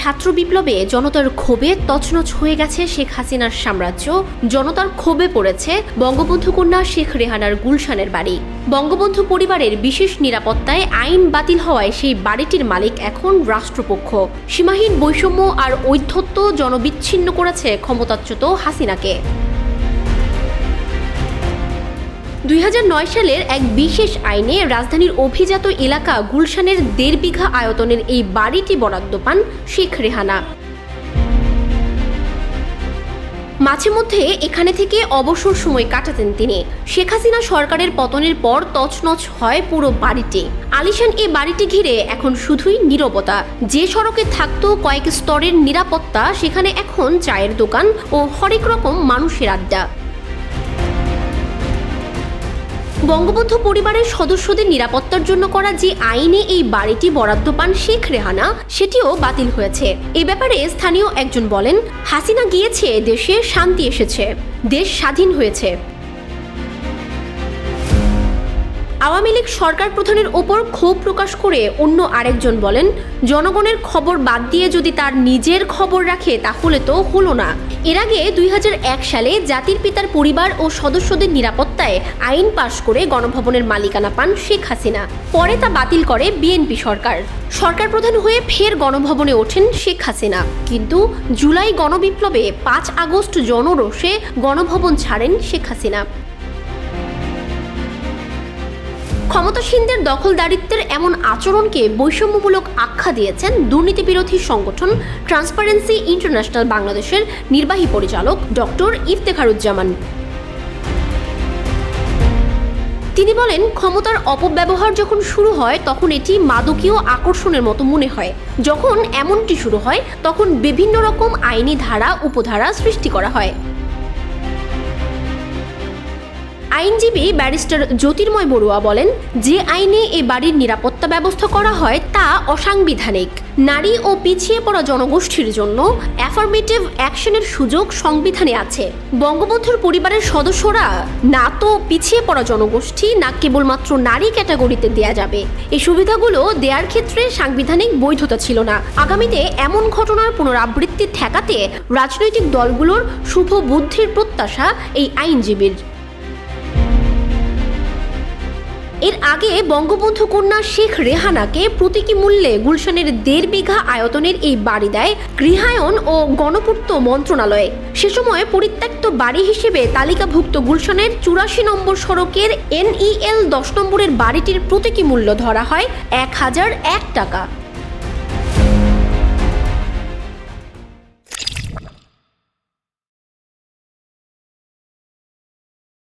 ছাত্র বিপ্লবে জনতার ক্ষোভে তছনছ হয়ে গেছে শেখ হাসিনার সাম্রাজ্য। জনতার ক্ষোভে পড়েছে বঙ্গবন্ধু কন্যা শেখ রেহানার গুলশানের বাড়ি। বঙ্গবন্ধু পরিবারের বিশেষ নিরাপত্তায় আইন বাতিল হওয়ায় সেই বাড়িটির মালিক এখন রাষ্ট্রপক্ষ। সীমাহীন বৈষম্য আর ঔদ্ধত্য জনবিচ্ছিন্ন করেছে ক্ষমতাচ্যুত হাসিনাকে। 2009 সালের এক বিশেষ আইনে রাজধানীর অভিজাত এলাকা গুলশানের 1.5 বিঘা আয়তনের এই বাড়িটি বরাদ্দ পান শেখ রেহানা। মাঝে মধ্যে এখানে থেকে অবসর সময় কাটাতেন তিনি। শেখ হাসিনা সরকারের পতনের পর তছনছ হয় পুরো বাড়িটি। আলিশান এই বাড়িটি ঘিরে এখন শুধুই নীরবতা। যে সড়কে থাকতো কয়েক স্তরের নিরাপত্তা, সেখানে এখন চায়ের দোকান ও হরেক রকম মানুষের আড্ডা। বঙ্গবন্ধু পরিবারের সদস্যদের নিরাপত্তার জন্য করা যে আইনে এই বাড়িটি বরাদ্দ পান শেখ রেহানা, সেটিও বাতিল হয়েছে। এ ব্যাপারে স্থানীয় একজন বলেন, হাসিনা গিয়েছে, দেশে শান্তি এসেছে, দেশ স্বাধীন হয়েছে। আওয়ামী লীগ সরকার প্রধানের ওপর ক্ষোভ প্রকাশ করে অন্য আরেকজন বলেন, জনগণের খবর বাদ দিয়ে যদি তার নিজের খবর রাখে তাহলে তো হলো না। এর আগে 2001 সালে জাতির পিতার পরিবার ও সদস্যদের নিরাপত্তায় আইন পাশ করে গণভবনের মালিকানা পান শেখ হাসিনা। পরে তা বাতিল করে বিএনপি সরকার। সরকার প্রধান হয়ে ফের গণভবনে ওঠেন শেখ হাসিনা। কিন্তু জুলাই গণবিপ্লবে 5 আগস্ট জনরোষে গণভবন ছাড়েন শেখ হাসিনা। ক্ষমতাসীনদের দখলদারিত্বের এমন আচরণকে বৈষম্যমূলক আখ্যা দিয়েছেন দুর্নীতি বিরোধী সংগঠন ট্রান্সপারেন্সি ইন্টারন্যাশনাল বাংলাদেশের নির্বাহী পরিচালক ডক্টর ইফতেখারুজ্জামান। তিনি বলেন, ক্ষমতার অপব্যবহার যখন শুরু হয় তখন এটি মাদকীয় আকর্ষণের মতো মনে হয়। যখন এমনটি শুরু হয় তখন বিভিন্ন রকম আইনি ধারা উপধারা সৃষ্টি করা হয়। আইনজীবী ব্যারিস্টার জ্যোতির্ময় বড়ুয়া বলেন, যে আইনে এ বাড়ির নিরাপত্তা ব্যবস্থা করা হয় তা অসাংবিধানিক। নারী ও পিছিয়ে পড়া জনগোষ্ঠীর জন্য অ্যাফার্মেটিভ অ্যাকশনের সুযোগ সংবিধানে আছে। বঙ্গবন্ধুর পরিবারের সদস্যরা না তো পিছিয়ে পড়া জনগোষ্ঠী, না কেবলমাত্র নারী ক্যাটাগরিতে দেয়া যাবে। এই সুবিধাগুলো দেওয়ার ক্ষেত্রে সাংবিধানিক বৈধতা ছিল না। আগামীতে এমন ঘটনার পুনরাবৃত্তি ঠেকাতে রাজনৈতিক দলগুলোর শুভ বুদ্ধির প্রত্যাশা এই আইনজীবীর। এর আগে বঙ্গবন্ধু কন্যা শেখ রেহানাকে প্রতীকী মূল্যে গুলশানের 1.5 বিঘা আয়তনের এই বাড়ি দেয় গৃহায়ন ও গণপূর্ত মন্ত্রণালয়। সে সময় পরিত্যক্ত বাড়ি হিসেবে তালিকাভুক্ত গুলশানের 84 নম্বর সড়কের NEL 10 নম্বরের বাড়িটির প্রতীকী মূল্য ধরা হয় 1001 টাকা।